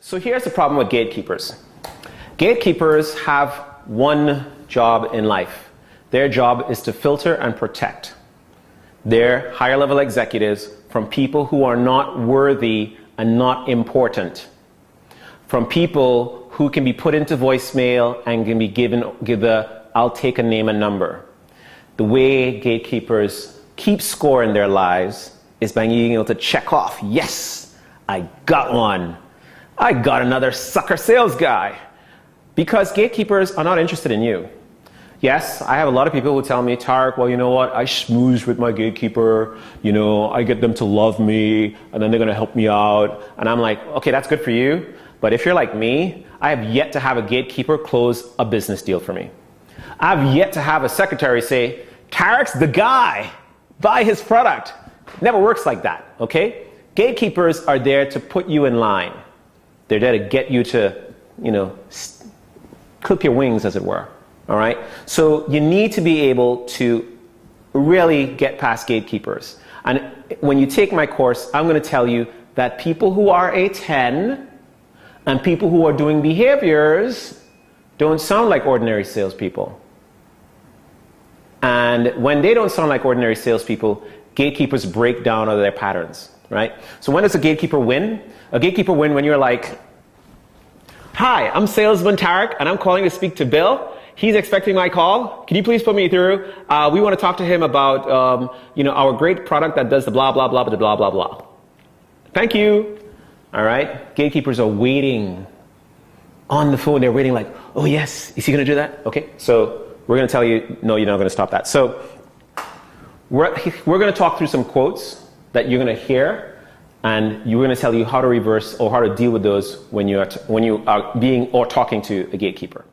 So here's the problem with gatekeepers. Gatekeepers have one job in life. Their job is to filter and protect their higher level executives from people who are not worthy and not important. From people who can be put into voicemail and can be given I'll take a name and number. The way gatekeepers keep score in their lives is by being able to check off, yes, I got one. I got another sucker sales guy. Because gatekeepers are not interested in you. Yes, I have a lot of people who tell me, Tarek, well, you know what, I schmooze with my gatekeeper, I get them to love me, and then they're gonna help me out. And I'm like, okay, that's good for you. But if you're like me, I have yet to have a gatekeeper close a business deal for me. I've yet to have a secretary say, Tarek's the guy, buy his product. It never works like that, okay? Gatekeepers are there to put you in line. They're there to get you to, clip your wings, as it were. All right? So you need to be able to really get past gatekeepers. And when you take my course, I'm going to tell you that people who are a 10 and people who are doing behaviors don't sound like ordinary salespeople. And when they don't sound like ordinary salespeople, gatekeepers break down out of their patterns. Right? So when does a gatekeeper win? A gatekeeper win when you're like, hi, I'm salesman Tarek, and I'm calling to speak to Bill. He's expecting my call. Can you please put me through? We want to talk to him about, our great product that does the blah, blah, blah, blah, blah, blah, blah. Thank you. All right? Gatekeepers are waiting on the phone. They're waiting like, oh, yes. Is he going to do that? Okay. So we're going to tell you, no, you're not going to stop that. So we're going to talk through some quotes that you're going to hear, and you're going to tell you how to reverse or how to deal with those when you are being or talking to a gatekeeper.